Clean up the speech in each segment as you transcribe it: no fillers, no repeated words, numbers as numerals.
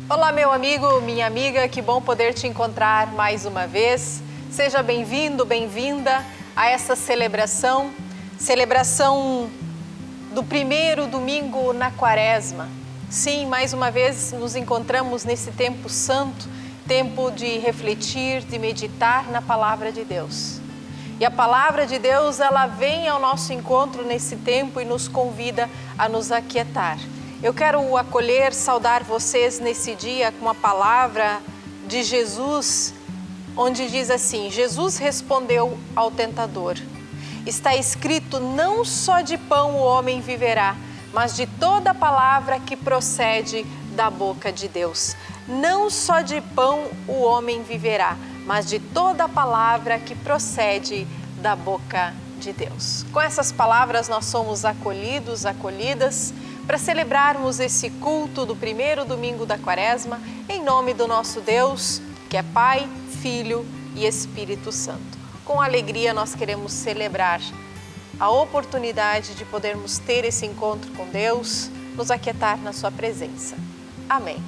Olá, meu amigo, minha amiga, que bom poder te encontrar mais uma vez. Seja bem-vindo, bem-vinda a essa celebração do primeiro domingo na Quaresma. Sim, mais uma vez nos encontramos nesse tempo santo, tempo de refletir, de meditar na Palavra de Deus. E a Palavra de Deus, ela vem ao nosso encontro nesse tempo e nos convida a nos aquietar. Eu quero acolher, saudar vocês nesse dia com a palavra de Jesus, onde diz assim: Jesus respondeu ao tentador: está escrito, não só de pão o homem viverá, mas de toda palavra que procede da boca de Deus. Não só de pão o homem viverá, mas de toda palavra que procede da boca de Deus. Com essas palavras nós somos acolhidos, acolhidas, para celebrarmos esse culto do primeiro domingo da Quaresma, em nome do nosso Deus, que é Pai, Filho e Espírito Santo. Com alegria nós queremos celebrar a oportunidade de podermos ter esse encontro com Deus, nos aquietar na sua presença. Amém.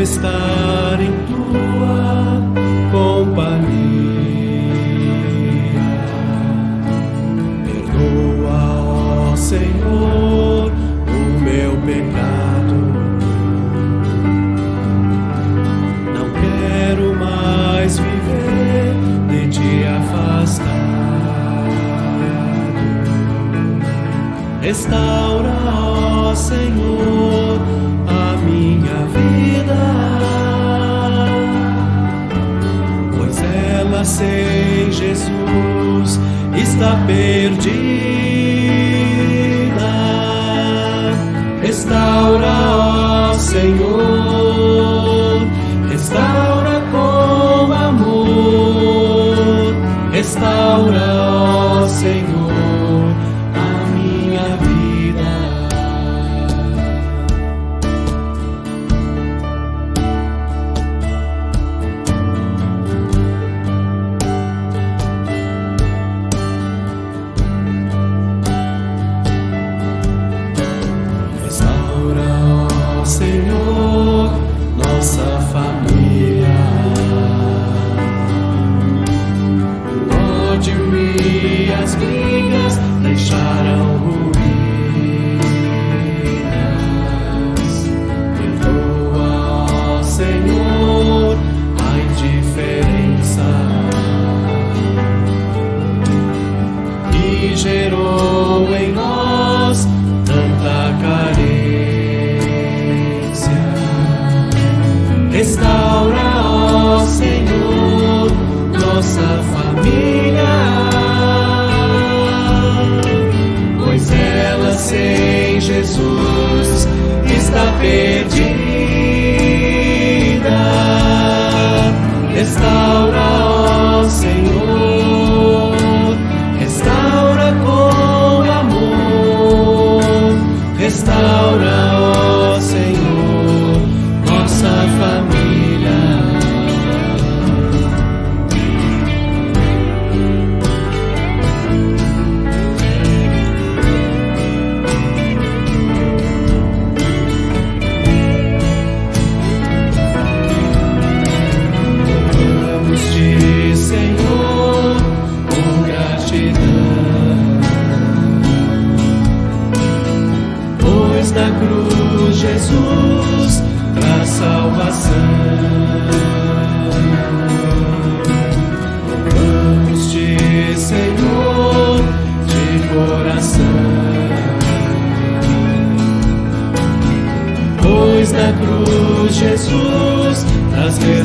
Estar em tua companhia, perdoa, ó Senhor, o meu pecado. Não quero mais viver de ti afastado. Restaura, ó Senhor, a minha vida, pois ela sem Jesus está perdida. Restaura, ó Senhor, restaura com amor. Restaura, ó Senhor, a minha vida. Senhor, nossa família, o ódio e as brigas deixaram ruínas. Perdoa, ó Senhor, a indiferença que gerou em nós tanta carência. Restaura, ó Senhor, nossa família, pois ela sem Jesus está perdida. Restaura, ó Senhor, restaura com amor. Restaura, ó Senhor, nossa família. Louvamos-te, Senhor, com gratidão, pois da cruz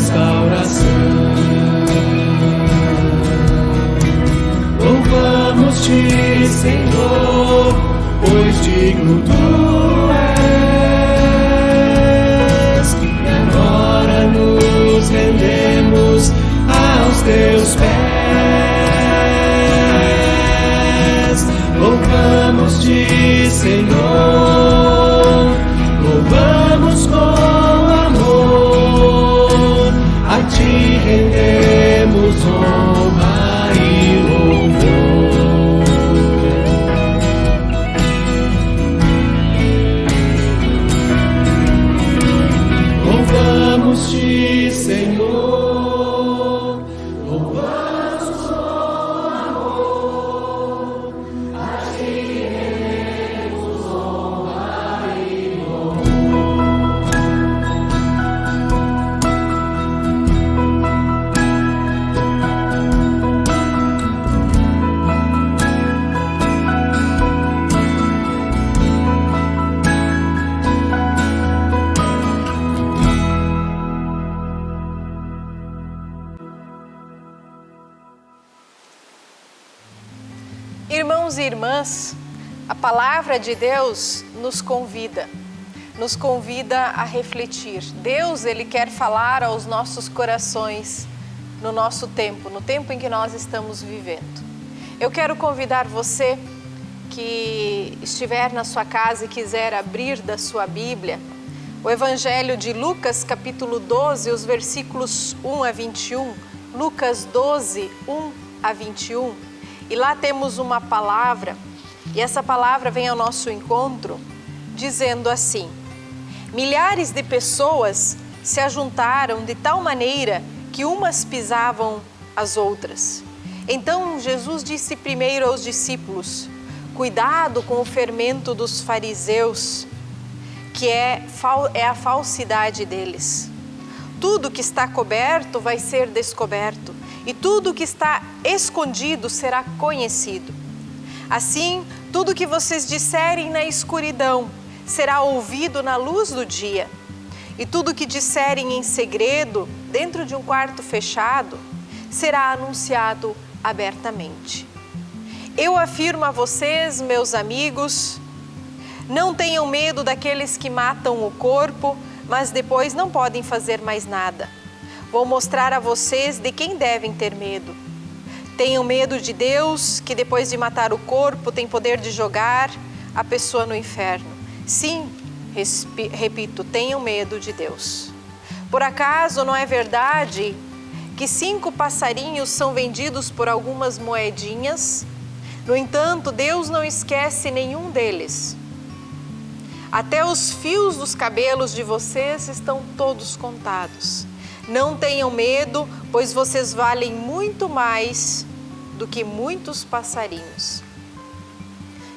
restauração. Louvamos-te, Senhor, pois digno tu és, e agora nos rendemos aos teus pés. Louvamos-te, Senhor, louvamos com amor, a ti rendemos honra e louvor. Louvamos-te, Senhor, louvamos com amor, a ti rendemos honra e louvor. Irmãos e irmãs, a palavra de Deus nos convida a refletir. Deus, Ele quer falar aos nossos corações no nosso tempo, no tempo em que nós estamos vivendo. Eu quero convidar você que estiver na sua casa e quiser abrir da sua Bíblia, o Evangelho de Lucas, capítulo 12, os versículos 1 a 21, Lucas 12, 1 a 21, e lá temos uma palavra, e essa palavra vem ao nosso encontro, dizendo assim: milhares de pessoas se ajuntaram de tal maneira que umas pisavam as outras. Então Jesus disse primeiro aos discípulos: cuidado com o fermento dos fariseus, que é a falsidade deles. Tudo que está coberto vai ser descoberto, e tudo que está escondido será conhecido. Assim, tudo que vocês disserem na escuridão será ouvido na luz do dia, e tudo que disserem em segredo, dentro de um quarto fechado, será anunciado abertamente. Eu afirmo a vocês, meus amigos, não tenham medo daqueles que matam o corpo, mas depois não podem fazer mais nada. Vou mostrar a vocês de quem devem ter medo. Tenham medo de Deus, que depois de matar o corpo tem poder de jogar a pessoa no inferno. Sim, repito, tenham medo de Deus. Por acaso não é verdade que 5 passarinhos são vendidos por algumas moedinhas? No entanto, Deus não esquece nenhum deles. Até os fios dos cabelos de vocês estão todos contados. Não tenham medo, pois vocês valem muito mais do que muitos passarinhos.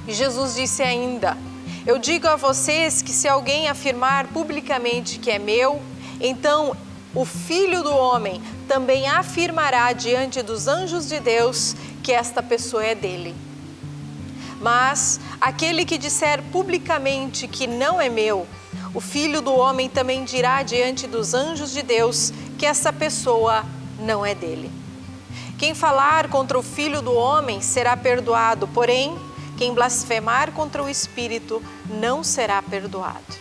E Jesus disse ainda: eu digo a vocês que se alguém afirmar publicamente que é meu, então o Filho do Homem também afirmará diante dos anjos de Deus que esta pessoa é dele. Mas aquele que disser publicamente que não é meu, o Filho do Homem também dirá diante dos anjos de Deus que essa pessoa não é dele. Quem falar contra o Filho do Homem será perdoado, porém, quem blasfemar contra o Espírito não será perdoado.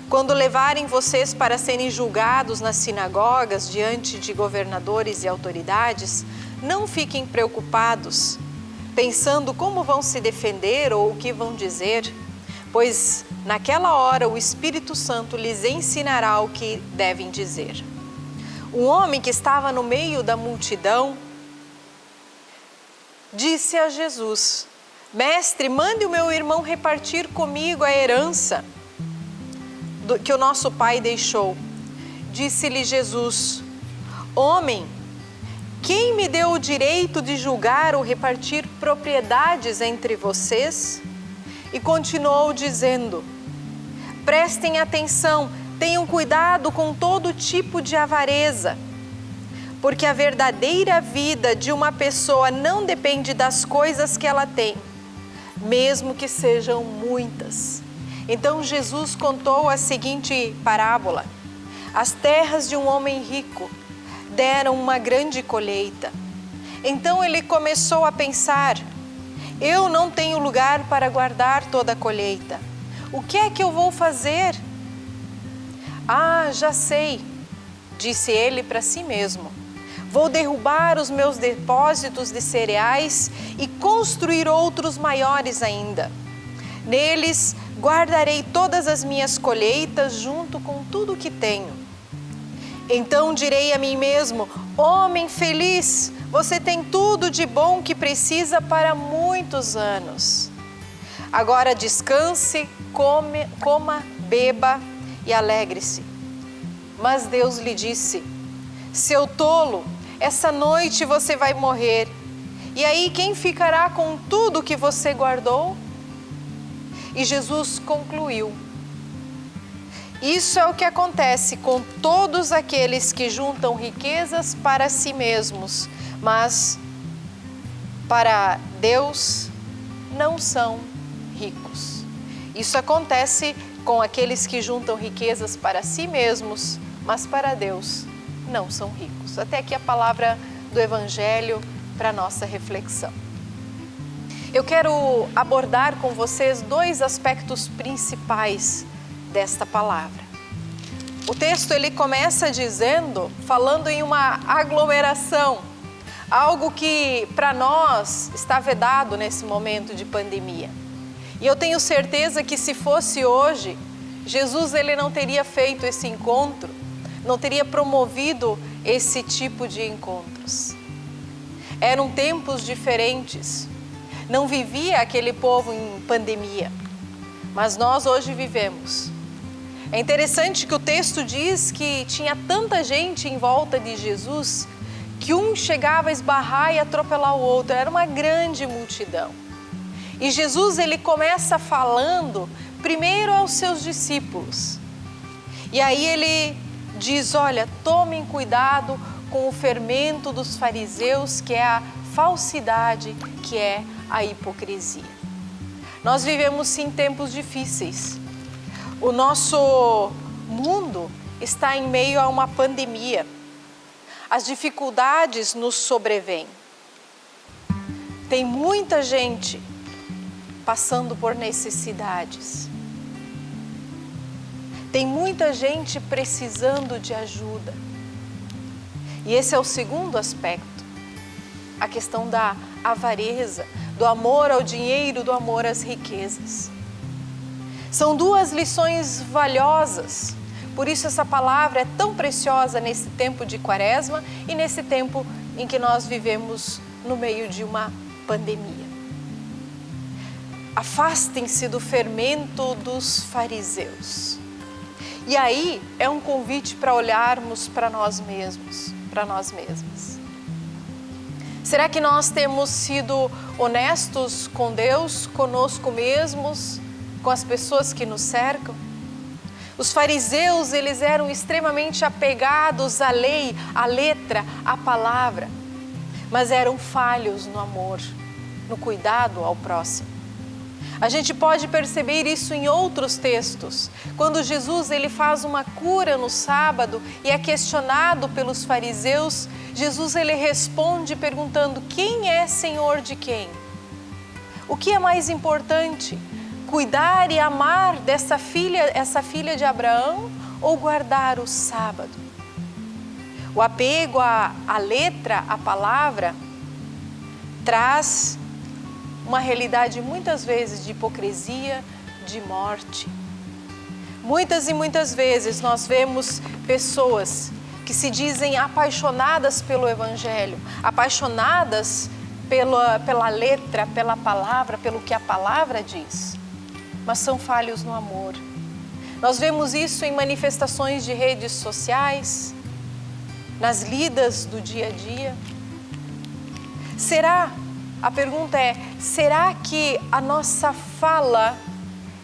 Quando levarem vocês para serem julgados nas sinagogas diante de governadores e autoridades, não fiquem preocupados, pensando como vão se defender ou o que vão dizer, pois naquela hora o Espírito Santo lhes ensinará o que devem dizer. Um homem que estava no meio da multidão disse a Jesus: Mestre, mande o meu irmão repartir comigo a herança que o nosso pai deixou. Disse-lhe Jesus: Homem, quem me deu o direito de julgar ou repartir propriedades entre vocês? E continuou dizendo: prestem atenção, tenham cuidado com todo tipo de avareza, porque a verdadeira vida de uma pessoa não depende das coisas que ela tem, mesmo que sejam muitas. Então Jesus contou a seguinte parábola: As terras de um homem rico deram uma grande colheita. Então ele começou a pensar: eu não tenho lugar para guardar toda a colheita. O que é que eu vou fazer? Ah, já sei, disse ele para si mesmo. Vou derrubar os meus depósitos de cereais e construir outros maiores ainda. Neles guardarei todas as minhas colheitas junto com tudo que tenho. Então direi a mim mesmo: homem feliz, você tem tudo de bom que precisa para muitos anos. Agora descanse, coma, beba e alegre-se. Mas Deus lhe disse: seu tolo, essa noite você vai morrer. E aí quem ficará com tudo que você guardou? E Jesus concluiu: isso é o que acontece com todos aqueles que juntam riquezas para si mesmos, mas para Deus não são ricos. Isso acontece com aqueles que juntam riquezas para si mesmos, mas para Deus não são ricos. Até aqui a palavra do Evangelho para nossa reflexão. Eu quero abordar com vocês dois aspectos principais desta palavra. O texto ele começa falando em uma aglomeração, algo que para nós está vedado nesse momento de pandemia. E eu tenho certeza que se fosse hoje, Jesus ele não teria feito esse encontro, não teria promovido esse tipo de encontros. Eram tempos diferentes, não vivia aquele povo em pandemia, mas nós hoje vivemos. É interessante que o texto diz que tinha tanta gente em volta de Jesus que um chegava a esbarrar e atropelar o outro, era uma grande multidão. E Jesus ele começa falando primeiro aos seus discípulos. E aí ele diz: olha, tomem cuidado com o fermento dos fariseus, que é a falsidade, que é a hipocrisia. Nós vivemos sim tempos difíceis. O nosso mundo está em meio a uma pandemia. As dificuldades nos sobrevêm. Tem muita gente passando por necessidades. Tem muita gente precisando de ajuda. E esse é o segundo aspecto, a questão da avareza, do amor ao dinheiro, do amor às riquezas. São duas lições valiosas, por isso essa palavra é tão preciosa nesse tempo de Quaresma e nesse tempo em que nós vivemos no meio de uma pandemia. Afastem-se do fermento dos fariseus. E aí é um convite para olharmos para nós mesmos, para nós mesmas. Será que nós temos sido honestos com Deus, conosco mesmos, com as pessoas que nos cercam? Os fariseus, eles eram extremamente apegados à lei, à letra, à palavra, mas eram falhos no amor, no cuidado ao próximo. A gente pode perceber isso em outros textos. Quando Jesus ele faz uma cura no sábado e é questionado pelos fariseus, Jesus ele responde perguntando: quem é senhor de quem? O que é mais importante? Cuidar e amar essa filha de Abraão ou guardar o sábado? O apego à letra, à palavra, traz uma realidade muitas vezes de hipocrisia, de morte. Muitas e muitas vezes nós vemos pessoas que se dizem apaixonadas pelo Evangelho, apaixonadas pela letra, pela palavra, pelo que a palavra diz, mas são falhos no amor. Nós vemos isso em manifestações de redes sociais, nas lidas do dia a dia. A pergunta é: será que a nossa fala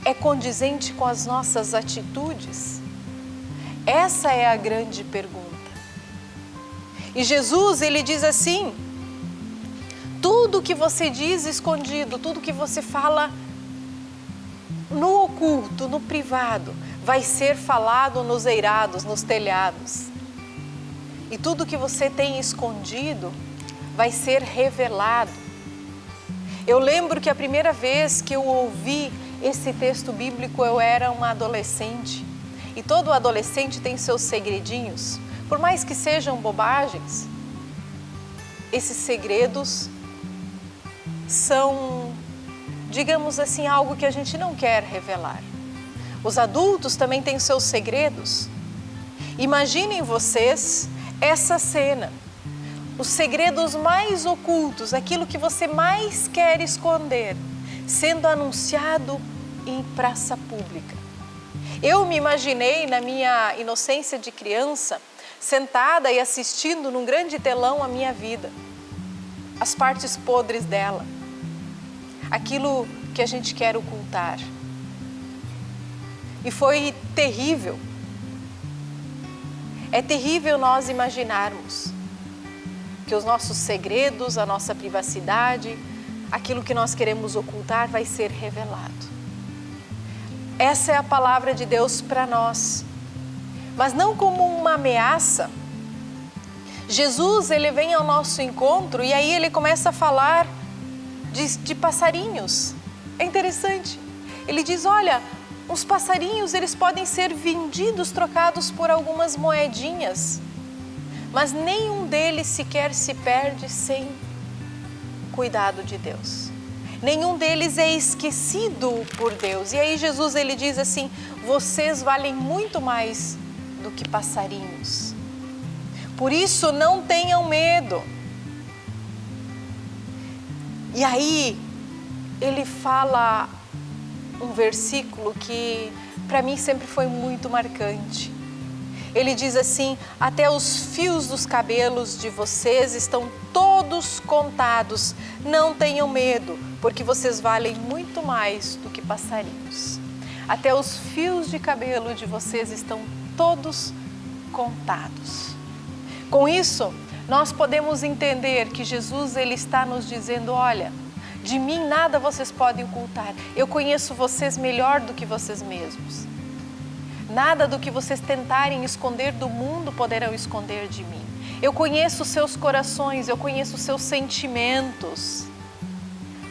é condizente com as nossas atitudes? Essa é a grande pergunta. E Jesus, ele diz assim: tudo que você diz escondido, tudo que você fala no oculto, no privado, vai ser falado nos eirados, nos telhados. E tudo que você tem escondido vai ser revelado. Eu lembro que a primeira vez que eu ouvi esse texto bíblico, eu era uma adolescente. E todo adolescente tem seus segredinhos. Por mais que sejam bobagens, esses segredos são, digamos assim, algo que a gente não quer revelar. Os adultos também têm seus segredos. Imaginem vocês essa cena. Os segredos mais ocultos, aquilo que você mais quer esconder, sendo anunciado em praça pública. Eu me imaginei, na minha inocência de criança, sentada e assistindo num grande telão a minha vida, as partes podres dela, aquilo que a gente quer ocultar. E foi terrível. É terrível nós imaginarmos que os nossos segredos, a nossa privacidade, aquilo que nós queremos ocultar vai ser revelado. Essa é a palavra de Deus para nós, mas não como uma ameaça. Jesus, ele vem ao nosso encontro e aí ele começa a falar de passarinhos. É interessante. Ele diz, olha, os passarinhos, eles podem ser vendidos, trocados por algumas moedinhas, mas nenhum deles sequer se perde sem cuidado de Deus. Nenhum deles é esquecido por Deus. E aí Jesus, ele diz assim, vocês valem muito mais do que passarinhos. Por isso não tenham medo. E aí ele fala um versículo que para mim sempre foi muito marcante. Ele diz assim, até os fios dos cabelos de vocês estão todos contados. Não tenham medo, porque vocês valem muito mais do que passarinhos. Até os fios de cabelo de vocês estão todos contados. Com isso, nós podemos entender que Jesus, ele está nos dizendo, olha, de mim nada vocês podem ocultar. Eu conheço vocês melhor do que vocês mesmos. Nada do que vocês tentarem esconder do mundo poderão esconder de mim. Eu conheço os seus corações, eu conheço os seus sentimentos.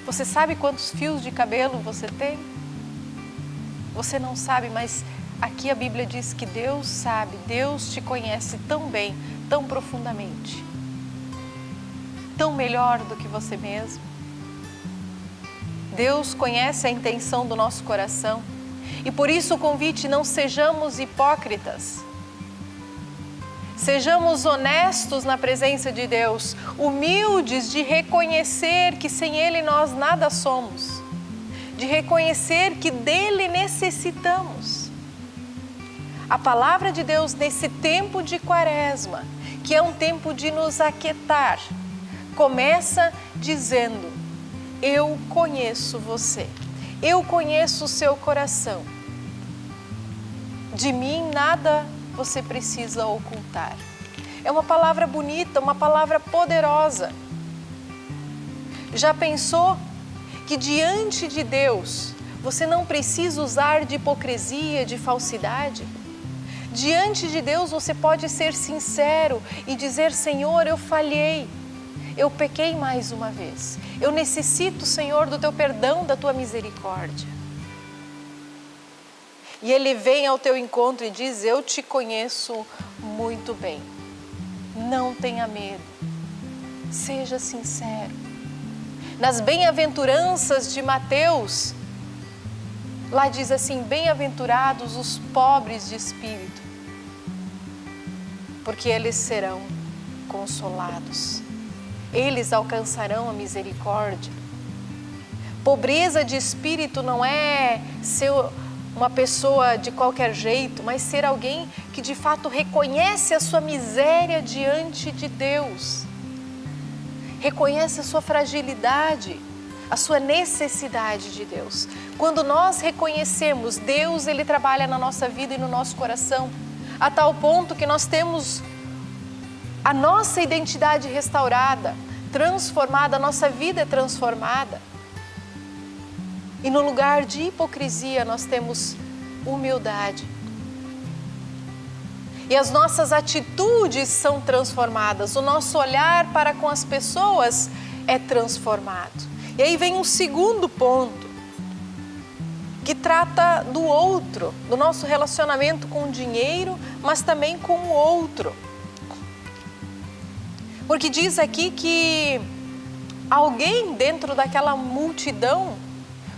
Você sabe quantos fios de cabelo você tem? Você não sabe, mas aqui a Bíblia diz que Deus sabe, Deus te conhece tão bem, tão profundamente, tão melhor do que você mesmo. Deus conhece a intenção do nosso coração. E por isso o convite, não sejamos hipócritas. Sejamos honestos na presença de Deus, humildes de reconhecer que sem Ele nós nada somos, de reconhecer que dEle necessitamos. A palavra de Deus nesse tempo de Quaresma, que é um tempo de nos aquietar, começa dizendo, eu conheço você. Eu conheço o seu coração. De mim nada você precisa ocultar. É uma palavra bonita, uma palavra poderosa. Já pensou que diante de Deus você não precisa usar de hipocrisia, de falsidade? Diante de Deus você pode ser sincero e dizer, Senhor, eu falhei. Eu pequei mais uma vez. Eu necessito, Senhor, do Teu perdão, da Tua misericórdia. E Ele vem ao teu encontro e diz, eu te conheço muito bem. Não tenha medo. Seja sincero. Nas bem-aventuranças de Mateus, lá diz assim, bem-aventurados os pobres de espírito, porque eles serão consolados. Eles alcançarão a misericórdia. Pobreza de espírito não é ser uma pessoa de qualquer jeito, mas ser alguém que de fato reconhece a sua miséria diante de Deus. Reconhece a sua fragilidade, a sua necessidade de Deus. Quando nós reconhecemos Deus, Ele trabalha na nossa vida e no nosso coração, a tal ponto que nós temos a nossa identidade restaurada, transformada, a nossa vida é transformada. E no lugar de hipocrisia nós temos humildade, E as nossas atitudes são transformadas, o nosso olhar para com as pessoas é transformado. E aí vem um segundo ponto, que trata do outro, do nosso relacionamento com o dinheiro, mas também com o outro. Porque diz aqui que alguém dentro daquela multidão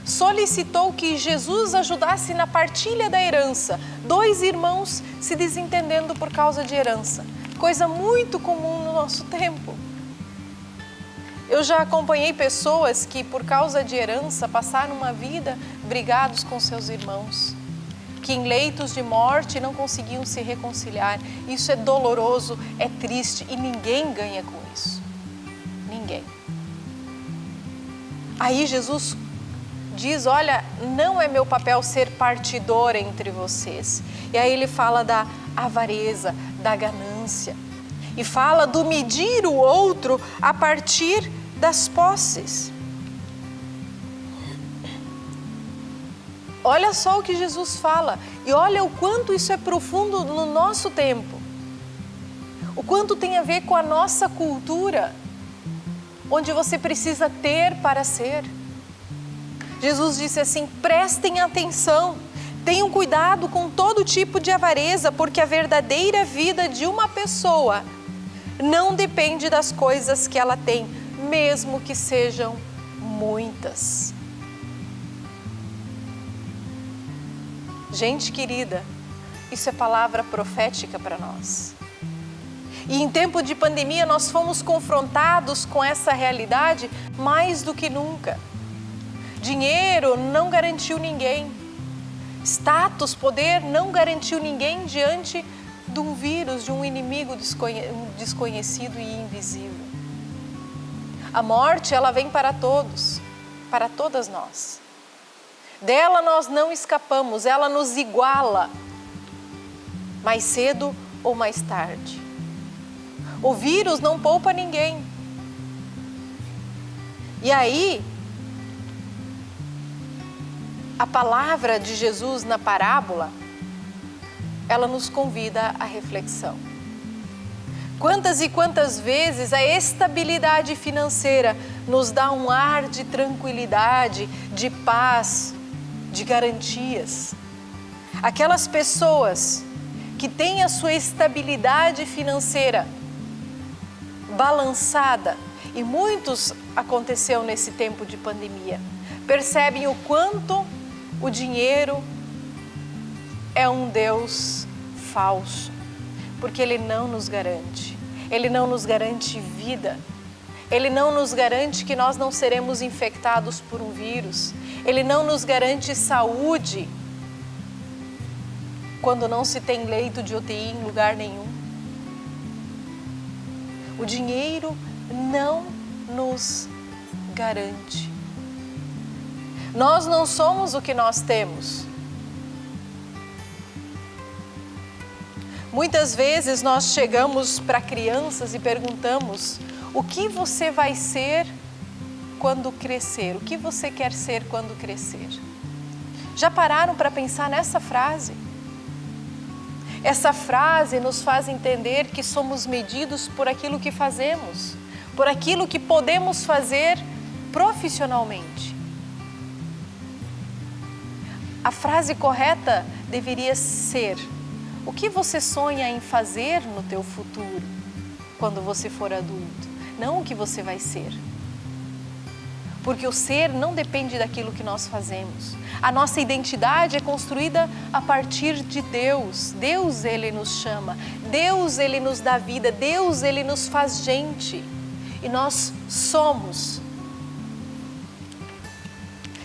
solicitou que Jesus ajudasse na partilha da herança. 2 irmãos se desentendendo por causa de herança. Coisa muito comum no nosso tempo. Eu já acompanhei pessoas que por causa de herança passaram uma vida brigados com seus irmãos, que em leitos de morte não conseguiam se reconciliar. Isso é doloroso, é triste e ninguém ganha com isso. Ninguém. Aí Jesus diz, olha, não é meu papel ser partidor entre vocês. E aí ele fala da avareza, da ganância. E fala do medir o outro a partir das posses. Olha só o que Jesus fala. E olha o quanto isso é profundo no nosso tempo. O quanto tem a ver com a nossa cultura, onde você precisa ter para ser. Jesus disse assim, prestem atenção, tenham cuidado com todo tipo de avareza, porque a verdadeira vida de uma pessoa não depende das coisas que ela tem, mesmo que sejam muitas. Gente querida, isso é palavra profética para nós. E em tempo de pandemia nós fomos confrontados com essa realidade mais do que nunca. Dinheiro não garantiu ninguém. Status, poder não garantiu ninguém diante de um vírus, de um inimigo desconhecido e invisível. A morte, ela vem para todos, para todas nós. Dela nós não escapamos, ela nos iguala, mais cedo ou mais tarde. O vírus não poupa ninguém. E aí, a palavra de Jesus na parábola, ela nos convida à reflexão. Quantas e quantas vezes a estabilidade financeira nos dá um ar de tranquilidade, de paz, de garantias. Aquelas pessoas que têm a sua estabilidade financeira balançada, e muitos aconteceu nesse tempo de pandemia, percebem o quanto o dinheiro é um Deus falso, porque ele não nos garante. Ele não nos garante vida. Ele não nos garante que nós não seremos infectados por um vírus. Ele não nos garante saúde quando não se tem leito de UTI em lugar nenhum. O dinheiro não nos garante. Nós não somos o que nós temos. Muitas vezes nós chegamos para crianças e perguntamos: o que você vai ser quando crescer? O que você quer ser quando crescer? Já pararam para pensar nessa frase? Essa frase nos faz entender que somos medidos por aquilo que fazemos, por aquilo que podemos fazer profissionalmente. A frase correta deveria ser: o que você sonha em fazer no teu futuro, quando você for adulto? Não o que você vai ser. Porque o ser não depende daquilo que nós fazemos. A nossa identidade é construída a partir de Deus. Deus, Ele nos chama. Deus, Ele nos dá vida. Deus, Ele nos faz gente. E nós somos.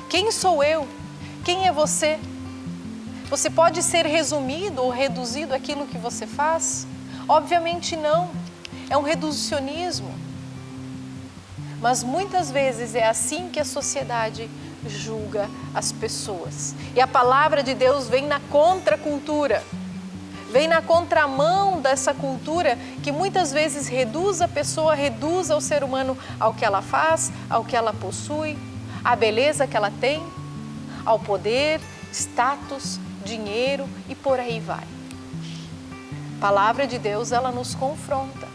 Quem sou eu? Quem é você? Você pode ser resumido ou reduzido àquilo que você faz? Obviamente não. É um reducionismo. Mas muitas vezes é assim que a sociedade julga as pessoas. E a palavra de Deus vem na contracultura. Vem na contramão dessa cultura que muitas vezes reduz a pessoa, reduz o ser humano ao que ela faz, ao que ela possui, à beleza que ela tem, ao poder, status, dinheiro e por aí vai. A palavra de Deus, ela nos confronta.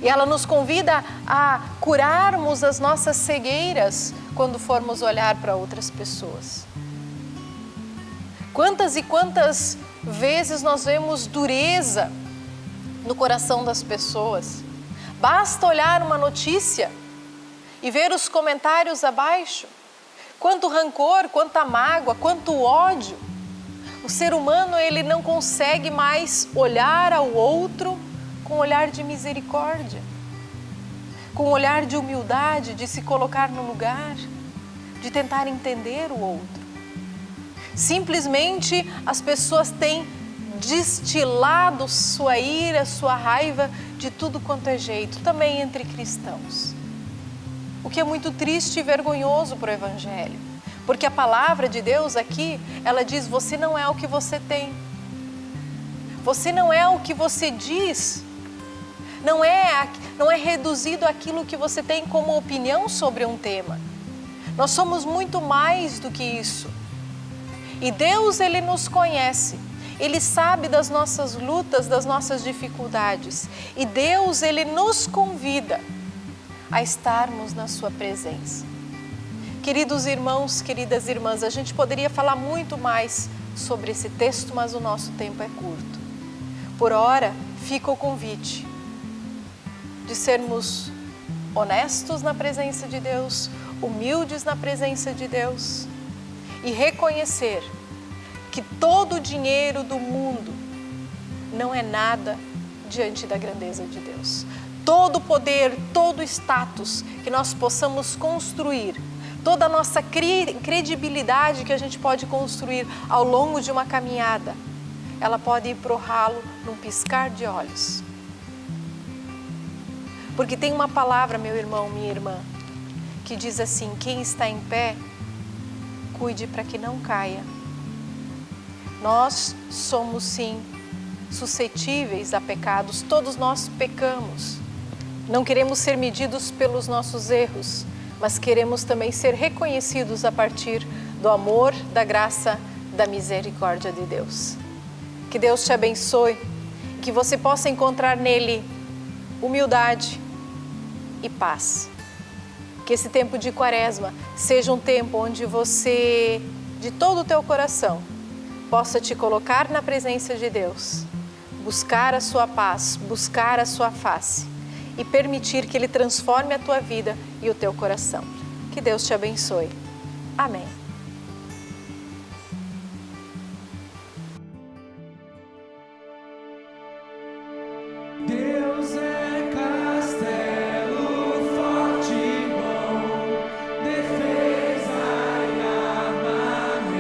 E ela nos convida a curarmos as nossas cegueiras quando formos olhar para outras pessoas. Quantas e quantas vezes nós vemos dureza no coração das pessoas? Basta olhar uma notícia e ver os comentários abaixo. Quanto rancor, quanta mágoa, quanto ódio. O ser humano, ele não consegue mais olhar ao outro com um olhar de misericórdia, com um olhar de humildade, de se colocar no lugar, de tentar entender o outro. Simplesmente as pessoas têm destilado sua ira, sua raiva de tudo quanto é jeito, também entre cristãos. O que é muito triste e vergonhoso para o Evangelho, porque a palavra de Deus aqui, ela diz: você não é o que você tem, você não é o que você diz, não é reduzido àquilo que você tem como opinião sobre um tema. Nós somos muito mais do que isso. E Deus, Ele nos conhece, Ele sabe das nossas lutas, das nossas dificuldades. E Deus, Ele nos convida a estarmos na sua presença. Queridos irmãos, queridas irmãs, a gente poderia falar muito mais sobre esse texto, mas o nosso tempo é curto. Por ora, fica o convite de sermos honestos na presença de Deus, humildes na presença de Deus e reconhecer que todo o dinheiro do mundo não é nada diante da grandeza de Deus. Todo o poder, todo o status que nós possamos construir, toda a nossa credibilidade que a gente pode construir ao longo de uma caminhada, ela pode ir pro ralo num piscar de olhos. Porque tem uma palavra, meu irmão, minha irmã, que diz assim: quem está em pé, cuide para que não caia. Nós somos sim suscetíveis a pecados, todos nós pecamos. Não queremos ser medidos pelos nossos erros, mas queremos também ser reconhecidos a partir do amor, da graça, da misericórdia de Deus. Que Deus te abençoe, que você possa encontrar nele humildade e paz. Que esse tempo de Quaresma seja um tempo onde você, de todo o teu coração, possa te colocar na presença de Deus, buscar a sua paz, buscar a sua face e permitir que Ele transforme a tua vida e o teu coração. Que Deus te abençoe. Amém. Deus é castelo forte e bom, defesa e armamento.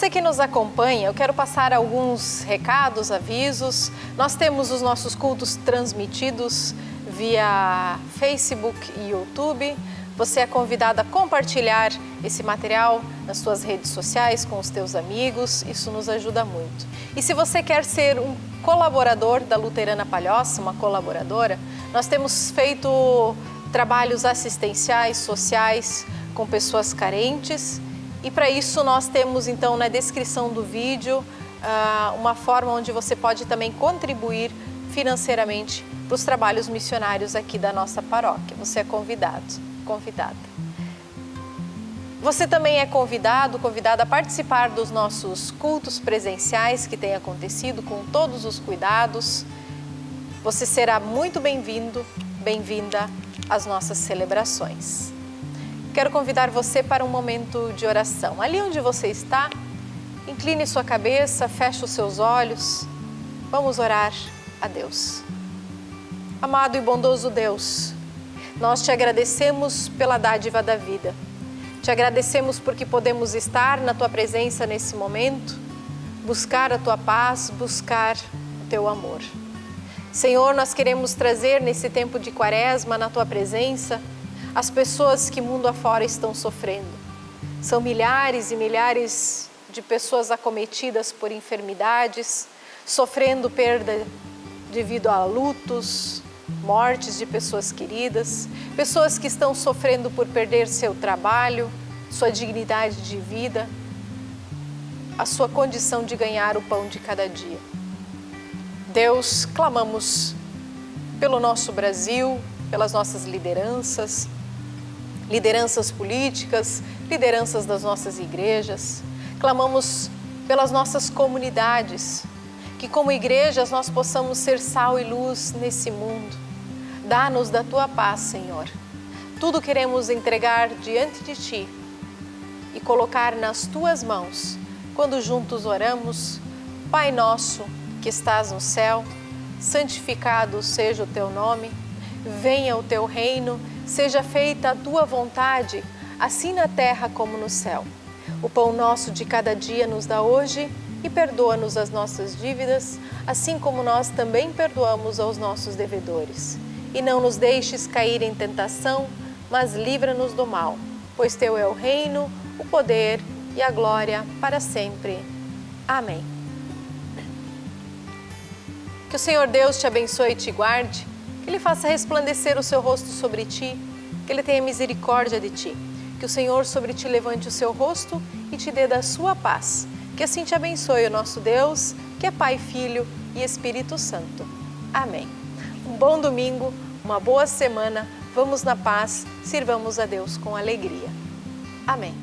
Você que nos acompanha, eu quero passar alguns recados, avisos. Nós temos os nossos cultos transmitidos via Facebook e YouTube. Você é convidado a compartilhar esse material nas suas redes sociais com os teus amigos, isso nos ajuda muito. E se você quer ser um colaborador da Luterana Palhoça, uma colaboradora, nós temos feito trabalhos assistenciais, sociais com pessoas carentes e para isso nós temos então na descrição do vídeo uma forma onde você pode também contribuir financeiramente para os trabalhos missionários aqui da nossa paróquia. Você é convidada. Você também é convidada a participar dos nossos cultos presenciais que têm acontecido com todos os cuidados. Você será muito bem-vindo, bem-vinda às nossas celebrações. Quero convidar você para um momento de oração. Ali onde você está, incline sua cabeça, feche os seus olhos. Vamos orar a Deus. Amado e bondoso Deus, nós te agradecemos pela dádiva da vida. Te agradecemos porque podemos estar na Tua presença nesse momento, buscar a Tua paz, buscar o Teu amor. Senhor, nós queremos trazer nesse tempo de Quaresma, na Tua presença, as pessoas que mundo afora estão sofrendo. São milhares e milhares de pessoas acometidas por enfermidades, sofrendo perda devido a lutos, mortes de pessoas queridas, pessoas que estão sofrendo por perder seu trabalho, sua dignidade de vida, a sua condição de ganhar o pão de cada dia. Deus, clamamos pelo nosso Brasil, pelas nossas lideranças políticas, lideranças das nossas igrejas. Clamamos pelas nossas comunidades, que como igrejas nós possamos ser sal e luz nesse mundo. Dá-nos da Tua paz, Senhor. Tudo queremos entregar diante de Ti e colocar nas Tuas mãos. Quando juntos oramos, Pai nosso que estás no céu, santificado seja o Teu nome, venha o Teu reino, seja feita a Tua vontade, assim na terra como no céu. O pão nosso de cada dia nos dá hoje e perdoa-nos as nossas dívidas, assim como nós também perdoamos aos nossos devedores. E não nos deixes cair em tentação, mas livra-nos do mal, pois Teu é o reino, o poder e a glória para sempre. Amém. Que o Senhor Deus te abençoe e te guarde, que Ele faça resplandecer o seu rosto sobre ti, que Ele tenha misericórdia de ti, que o Senhor sobre ti levante o seu rosto e te dê da sua paz. Que assim te abençoe o nosso Deus, que é Pai, Filho e Espírito Santo. Amém. Um bom domingo, uma boa semana, vamos na paz, sirvamos a Deus com alegria. Amém.